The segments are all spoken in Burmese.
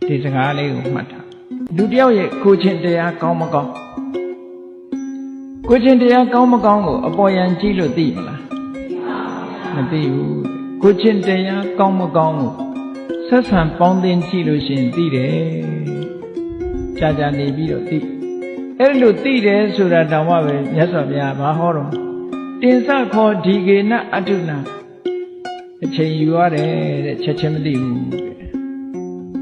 ဒီစကားလေးကိုမှတ်ထားလူတယောက်ရဲ့ကိုချင်းတရားကောင်းမကောင်းကိုချင်းတရားကောင်းမကောင်းကိုအပေါ်ယံကြည့်လို့သိမလားမသိဘူးကိုချင်းတရားကောင်းမကောင်းကိုဆက်ဆံပေါင်းသင်းကြည့်လို့ရှိရင်သိတယ်ကြာကြာနေပြီးတော့သိအဲ့လိုသိတယ်ဆိုတာတောင်မှပဲမြတ်စွာဘုရားမဟောတော့တင်စခောဒီကေနအတုနာအချိန်ယူရတယ်တဲ့ချက်ချင်းမသိဘူးတဲ့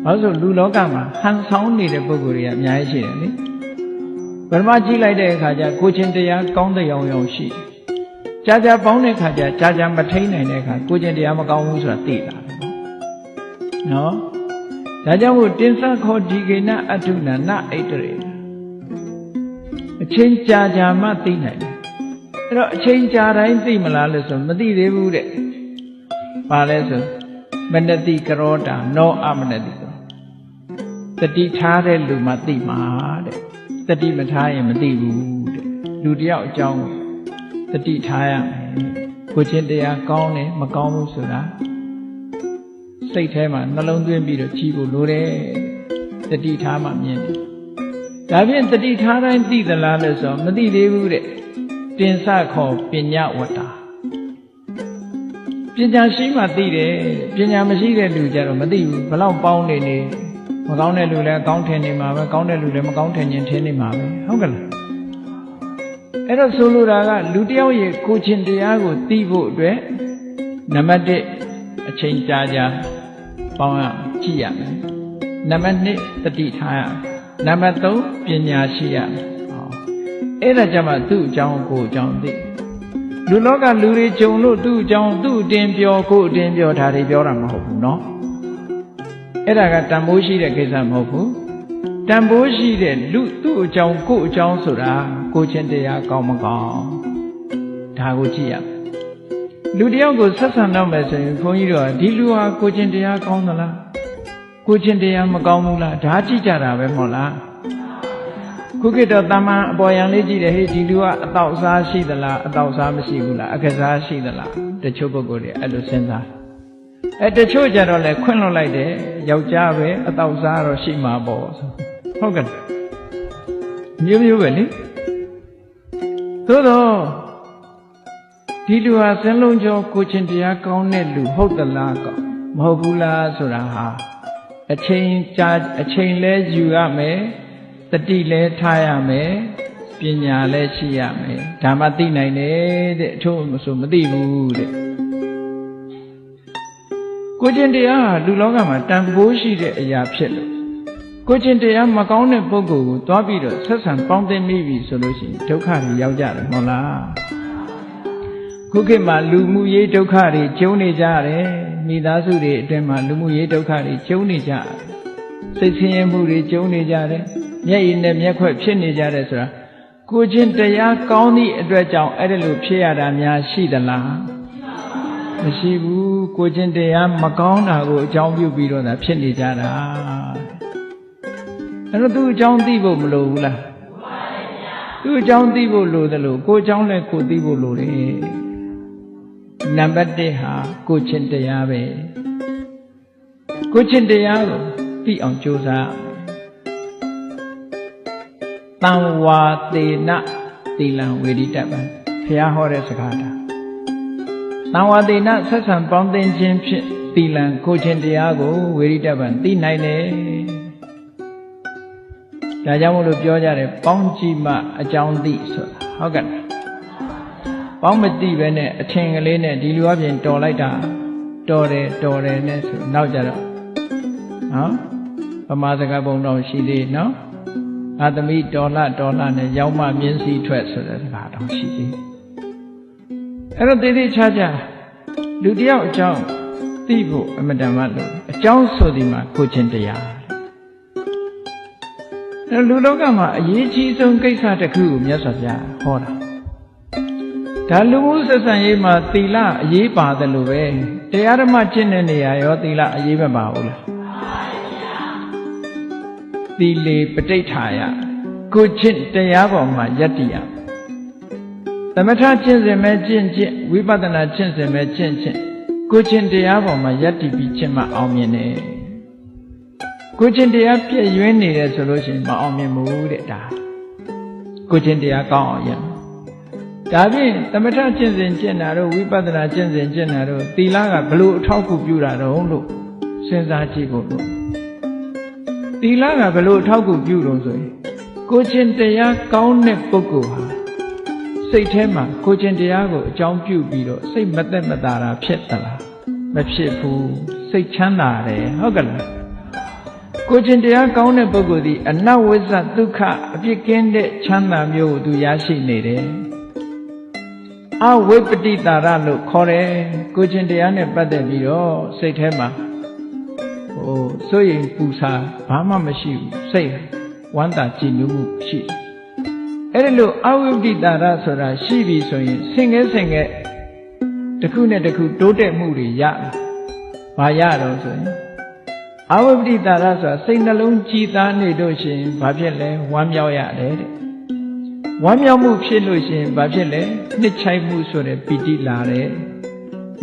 ဘာလို့လူလောကမှာဟန်ဆောင်နေတဲ့ပုဂ္ဂိုလ်တွေကအများကြီးရှိတယ်လေပထမကြည့်လိုက်တဲ့အခါကျကိုချင်းတရားကောင်းတဲ့ရောင်ရောင်ရှိကြာကြာပေါင်းတဲ့အခါကျကြာကြာမထိန်နိုင်တဲ့အခါကိုချင်းတရားမကောင်းဘူးဆိုတာသိလာတယ်နော်ဒါကြောင့်မို့တင်စခောဒီကေနအတုနာနဣတရေအချင်းကြာကြာမှသိနိုင်တယ်အဲ့တော့အချင်းကြာတိုင်းသိမလားလို့ဆိုမသိသေးဘူးတဲ့ဘာလဲဆိုမနတိကရောတာနောအမနတိကောတတိထားတဲ့လူမှသိမှာတဲ့တတိမထားရင်မသိဘူးတဲ့လူတယောက်အကြောင်းတတိထားရမယ်ကိုချင်းတရားကောင်းတယ်မကောင်းဘူးဆိုတာစိတ်ထဲမှာနှလုံးသွင်းပြီးတော့ကြည့်ဖို့လိုတယ်တတိထားမှမြင်တယ်ဒါဖြင့်တတိထားတိုင်းသိသလားလို့ဆိုမသိသေးဘူးတဲ့တင်စခောပညာဝတ္တာပညာရှိမှသိတယ်ပညာမရှိတဲ့လူကြတော့မသိဘူးဘလောက်ပေါင်းနေနေမကောင်းတဲ့လူလည်းကောင်းထင်နေမှာပဲကောင်းတဲ့လူလည်းမကောင်းထင်ရင်ထင်နေမှာပဲဟုတ်ကလားအဲ့တော့ဆိုလိုတာကလူတယောက်ရဲ့ကိုချင်းတရားကိုသိဖို့အတွက်နံပါတ်1အချိန်ကြာကြာပေါင်းရကြည့်ရမယ်နံပါတ်2တတိထားရနံပါတ်3ပညာရှိရမယ်အဲ့ဒါကြမှာသူ့အကြောင်းကိုအကြောင်းသိလူလောကလူတွေကြုံလို့သူ့အကြောင်းသူ့အတင်ပြောကိုအတင်ပြောဒါတွေပြောတာမဟုတ်ဘူးเนาะအဲ့ဒါကတန်ဖိုးရှိတဲ့ကိစ္စမဟုတ်ဘူးတန်ဖိုးရှိတဲ့လူသူ့အကြောင်းကိုအကြောင်းဆိုတာကိုချင်းတရားကောင်းမကောင်းဒါကိုကြည့်ရလူတယောက်ကိုဆက်ဆံတော့မယ်ဆိုရင်ခွန်ကြီးတို့ကဒီလူဟာကိုချင်းတရားကောင်းသလားကိုချင်းတရားမကောင်းဘူးလားဒါကြည့်ကြတာပဲမဟုတ်လားခုခေတ်တော့တာမန်အပေါ်ယံလေးကြည့်တယ်ဟေ့ဒီလူကအတောက်စားရှိသလားအတောက်စားမရှိဘူးလားအခက်စားရှိသလားတချို့ပုဂ္ဂိုလ်တွေအဲ့လိုစဉ်းစားတချို့ကြတော့လဲခွင့်လွှတ်လိုက်တယ်ယောက်ျားပဲအတောက်စားတော့ရှိမှာပေါ့ဟုတ်ကဲ့မျိုးမျိုးပဲလေသို့တော့ဒီလူဟာစင်းလုံးကျော်ကိုချင်းတရားကောင်းတဲ့လူဟုတ်သလားကောမဟုတ်ဘူးလားဆိုတာဟာအချိန်လဲယူရမယ်တတိလဲထားရမယ်ပညာလဲရှိရမယ်ဒါမှသိနိုင်တယ်တဲ့အထုံးမဆိုမသိဘူးတဲ့ကိုချင်းတရားဟာလူလောကမှာတန်ဖိုးရှိတဲ့အရာဖြစ်လို့ကိုချင်းတရားမကောင်းတဲ့ပုဂ္ဂိုလ်ကိုတွားပြီးတော့ဆက်ဆံပေါင်းသိမိပြီဆိုလို့ရှိရင်ဒုက္ခတွေရောက်ကြတယ်မဟုတ်လားခုခေတ်မှာလူမှုရေးဒုက္ခတွေကျုံနေကြတယ်မိသားစုတွေအတွင်းမှာလူမှုရေးဒုက္ခတွေကျုံနေကြတယ်စိတ်ဆင်းရဲမှုတွေကျုံနေကြတယ်မျက်ရည်နဲ့မျက်ခွက်ဖြစ်နေကြတယ်ဆိုတာကိုချင်းတရားကောင်းသည့်အတွက်ကြောင့်အဲ့ဒါလိုဖြစ်ရတာများရှိသလားမရှိဘူးကိုချင်းတရားမကောင်းတာကိုအကြောင်းပြုပြီးတော့သာဖြစ်နေကြတာအဲ့တော့သူ့အကြောင်းသိဖို့မလိုဘူးလားသူ့အကြောင်းသိဖို့လိုတယ်လို့ကိုအကြောင်းလည်းကိုသိဖို့လိုတယ်နံပါတ်1ဟာကိုချင်းတရားပဲကိုချင်းတရားကိုသိအောင်ကြိုးစားတံဝါတေနသီလံဝေဒိတပံဘုရားဟောတဲ့စကားဒါတံဝါတေနဆက်ဆံပေါင်းသင်းခြင်းဖြင့်သီလံကိုချင်းတရားကိုဝေဒိတပံသိနိုင်တယ်ဒါကြောင့်မို့လို့ပြောကြတယ်ပေါင်းကြည့်မှအကြောင်းသိဆိုတာဟုတ်ကဲ့ပေါင်းမသိပဲနဲ့အထင်ကလေးနဲ့ဒီလူအပြင်တော်လိုက်တာတော်တယ်နဲ့ဆိုနောက်ကြတော့နော်ဗမာစကားပုံတော်ရှိသေးနော်ငါသမီးတော်လှနဲ့ရောက်မှမြင်းစည်းထွက်ဆိုတဲ့စကားတော်ရှိသေးအဲ့တော့သေးသေးချာချာလူတယောက်အကြောင်းသိဖို့အမတန်မှလို့အကြောင်းဆိုဒီမှာကိုချင်းတရားအဲ့လူလောကမှာအရေးကြီးဆုံးကိစ္စတစ်ခုကိုမြတ်စွာဘုရားဟောတာဒါလူမှုဆက်ဆံရေးမှာသီလအရေးပါတယ်လို့ပဲတရားဓမ္မကျင့်တဲ့နေရာရောသီလအရေးမပါဘူးလားသီလေပဋိဋ္ဌာယကိုကျင့်တရားပေါ်မှာယတ္တိယသမထကျင့်စဉ်မဲ့ကျင့်ဝိပဿနာကျင့်စဉ်မဲ့ကျင့်ကိုကျင့်တရားပေါ်မှာယတ္တိပြီးကျင့်မှအောင်မြင်တယ် ကိုချင်းတရားပြည့်ရွေးနေတယ်ဆိုလို့ရှိရင်မအောင်မြင်ဘူးတဲ့ဒါကိုချင်းတရားကောင်းအောင်ရဒါဖြင့်သမထကျင့်စဉ်ကျင့်တာတို့ဝိပဿနာကျင့်စဉ်ကျင့်တာတို့သီလကဘလို့အထောက်အကူပြုတာတော့လို့စဉ်းစားကြည့်ဖို့လို့သီလကဘလို့အထောက်အကူပြုတော့ဆိုရင်ကိုချင်းတရားကောင်းတဲ့ပုဂ္ဂိုလ်ဟာစိတ်ထဲမှာကိုချင်းတရားကိုအကြောင်းပြုပြီးတော့စိတ်မသက်မသာတာဖြစ်သလားမဖြစ်ဘူးစိတ်ချမ်းသာတယ်ဟုတ်ကဲ့လားကိုချင်းတရားကောင်းတဲ့ပုဂ္ဂိုလ်ဒီအနဝိဇ္ဇဒုက္ခအပြစ်ကင်းတဲ့ချမ်းသာမျိုးကိုသူရရှိနေတယ်အဝိပတိတာရလို့ခေါ်တယ်ကိုချင်းတရားနဲ့ပတ်သက်ပြီးတော့စိတ်ထဲမှာစိုးရိမ်ပူဆာဘာမှမရှိဘူးစိတ်ဝမ်းသာကြည်နူးမှုရှိတယ်အဲ့ဒီလိုအဝိပတိတာရဆိုတာရှိပြီဆိုရင်ဆင်ငဲတစ်ခုနဲ့တစ်ခုတိုးတက်မှုတွေရဘာရတော့ဆိုရင်အဝိပတိတာရဆိုတာစိတ်နှလုံးကြည်သားနေလို့ရှိရင်ဘာဖြစ်လဲဝမ်းမြောက်ရတယ်တဲ့ဝမ်းမြောက်မှုဖြစ်လို့ရှိရင်ဘာဖြစ်လဲနှစ်ချိုက်မှုဆိုတဲ့ပီတိလာတယ်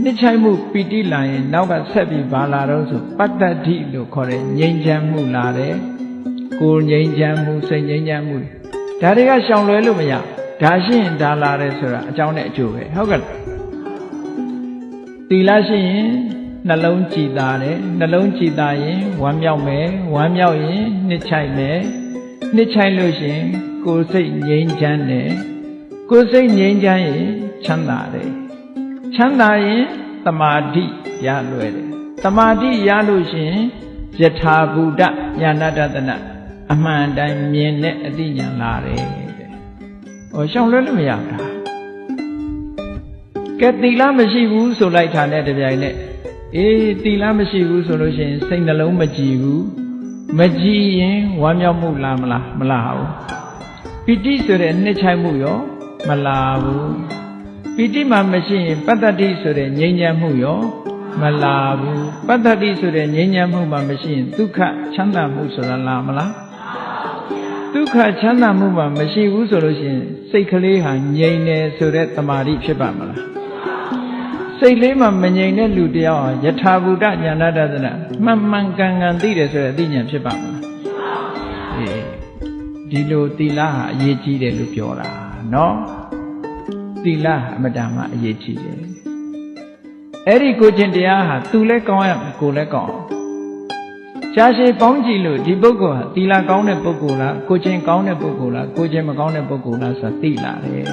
နှစ်ချိုက်မှုပီတိလာရင်နောက်ကဆက်ပြီးဘာလာတော့ဆိုပတ္တတိလို့ခေါ်တဲ့ငြိမ်းချမ်းမှုလာတယ်ကိုယ်ငြိမ်းချမ်းမှုစိတ်ငြိမ်းချမ်းမှုဒါတွေကရှောင်လွဲလို့မရဒါရှိရင်ဒါလာတယ်ဆိုတာအကြောင်းနဲ့အကျိုးပဲဟုတ်ကဲ့သီလရှိရင်နှလုံးကြည်သာတယ်နှလုံးကြည်သာရင်ဝမ်းမြောက်မယ်ဝမ်းမြောက်ရင်နှစ်ချိုက်မယ်နှစ်ချိုက်လို့ရှိရင်ကိုယ်စိတ်ငြိမ်းချမ်းတယ်ကိုယ်စိတ်ငြိမ်းချမ်းရင်ချမ်းသာတယ်ချမ်းသာရင်သမာဓိရလွယ်တယ်သမာဓိရလို့ရှိရင်ယထာဘူတဉာဏတတနာအမှန်တိုင်းမြင်တဲ့အသိဉာဏ်လာတယ်တဲ့ဟောရှောင်လွဲလို့မရတာကဲသီလမရှိဘူးဆိုလိုက်တာနဲ့တပြိုင်နက်သီလမရှိဘူးဆိုလို့ရှိရင်စိတ်နှလုံးမကြည်ဘူးမကြည်ရင်ဝမ်းမြောက်မှုလာမလားမလာဘူးပီတိဆိုတဲ့နှစ်ချိုက်မှုရောမလာဘူးပီတိမှမရှိရင်ပတ္တတိဆိုတဲ့ငြိမ်းချမ်းမှုရောမလာဘူးပတ္တတိဆိုတဲ့ငြိမ်းချမ်းမှုမှမရှိရင်ဒုက္ခချမ်းသာမှုဆိုတာလာမလားဒုက္ခချမ်းသာမှုမှမရှိဘူးဆိုလို့ရှိရင်စိတ်ကလေးဟာငြိမ်နေဆိုတဲ့တမာတိဖြစ်ပါမလားစိတ်လေးမှမငြိမ်တဲ့လူတယောက်ဟာယထာဘူတဉာဏတတနာမှန်မှန်ကန်ကန်သိတယ်ဆိုတဲ့အသိဉာဏ်ဖြစ်ပါမလားဒီလိုသီလဟာအရေးကြီးတယ်လို့ပြောတာနော်သီလအမတန်မှအရေးကြီးတယ်အဲ့ဒီကိုချင်းတရားဟာသူလည်းကောင်းရမယ်ကိုလည်းကောင်းရှားရှည်ပေါင်းကြည့်လို့ဒီပုဂ္ဂိုလ်ဟာသီလကောင်းတဲ့ပုဂ္ဂိုလ်လားကိုချင်းကောင်းတဲ့ပုဂ္ဂိုလ်လားကိုချင်းမကောင်းတဲ့ပုဂ္ဂိုလ်လားဆိုတာသိလာတယ်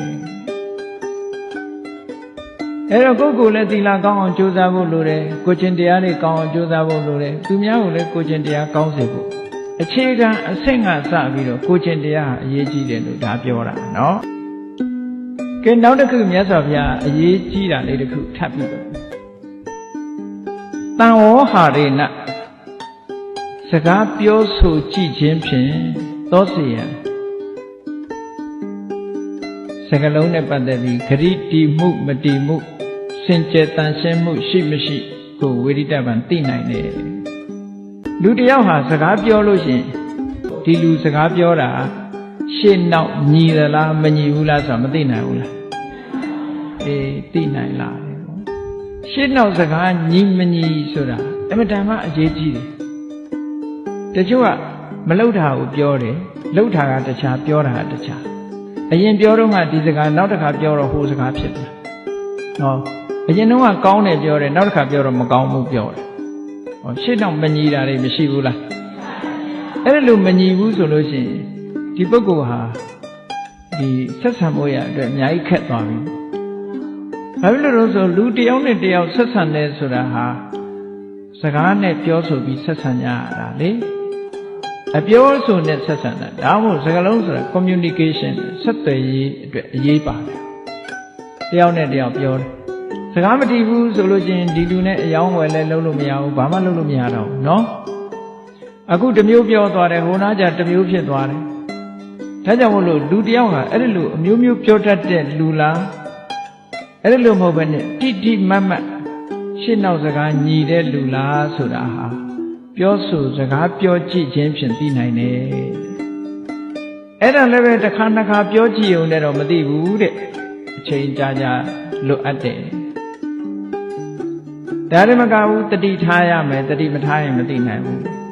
အဲ့တော့ပုဂ္ဂိုလ်လည်းသီလကောင်းအောင်ကြိုးစားဖို့လိုတယ်ကိုချင်းတရားတွေကောင်းအောင်ကြိုးစားဖို့လိုတယ်သူများကိုလည်းကိုချင်းတရားကောင်းစေဖို့အခြေခံအဆင့်ကစပြီးတော့ကိုချင်းတရားဟာအရေးကြီးတယ်လို့ဒါပြောတာနော်ကဲနောက်တစ်ခုမြတ်စွာဘုရားအရေးကြီးတာလေးတစ်ခုထပ်ပြီးတော့တန်ဝေါဟာရေနစကားပြောဆိုကြည့်ခြင်းဖြင့်သောစီယံစကလုံးနဲ့ပတ်သက်ပြီးဂရိတီမှုမတီမှုစင်ကြယ်တန်ရှင်းမှုရှိမရှိကိုဝိရိတပံသိနိုင်တယ်လူတယောက်ဟာစကားပြောလို့ရှိရင်ဒီလူစကားပြောတာရှေ့နောက်ညီသလားမညီဘူးလားဆိုတာမသိနိုင်ဘူးလားသိနိုင်လားရှေ့နောက်စကားညီမညီဆိုတာအမှန်တမ်းအရေးကြီးတယ်တချို့ကမလှုပ်တာကိုပြောတယ်လှုပ်တာကတခြားပြောတာကတခြားအရင်ပြောတော့မှဒီစကားနောက်တစ်ခါပြောတော့ဟိုစကားဖြစ်တယ်ဟောအရင်တော့ကကောင်းတယ်ပြောတယ်နောက်တစ်ခါပြောတော့မကောင်းဘူးပြောတယ်ဟောရှေ့နောက်မညီတာတွေမရှိဘူးလားအဲ့လိုမညီဘူးဆိုလို့ရှိရင်ဒီပုဂ္ဂိုလ်ဟာဒီဆက်ဆံဖို့ရအတွက်အများကြီးခက်သွားပြီဘာဖြစ်လို့လဲဆိုလူတယောက်နဲ့တယောက်ဆက်ဆံတယ်ဆိုတာဟာစကားနဲ့ပြောဆိုပြီးဆက်ဆံကြရတာလေအပြောဆိုနဲ့ဆက်ဆံတာဒါမှမဟုတ်စကားလုံးဆိုတာ communication ဆက်သွယ်ရေးအတွက်အရေးပါတယ်တယောက်နဲ့တယောက်ပြောတယ်စကားမတည်ဘူးဆိုလို့ချင်းဒီလူနဲ့အယောင်းဝယ်လဲလုပ်လို့မရဘူးဘာမှလုပ်လို့မရတော့ဘူးเนาะအခုတစ်မျိုးပြောသွားတယ်ဟိုနားကျတစ်မျိုးဖြစ်သွားတယ်ဒါကြောင့်မို့လို့လူတယောက်ဟာအဲ့ဒီလိုအမျိုးမျိုးပြောတတ်တဲ့လူလားအဲ့ဒီလိုမဟုတ်ဘဲနဲ့တိတိမတ်မတ်ရှင်းနောက်စကားညီတဲ့လူလားဆိုတာဟာပြောဆိုစကားပြောကြည့်ခြင်းဖြင့်သိနိုင်တယ်အဲ့ဒါလည်းပဲတစ်ခါနှစ်ခါပြောကြည့်ုံနဲ့တော့မသိဘူးတဲ့အချိန်ကြာကြာလွတ်အပ်တယ်ဒါရမကဘူးတတိထားရမယ်တတိမထားရင်မသိနိုင်ဘူး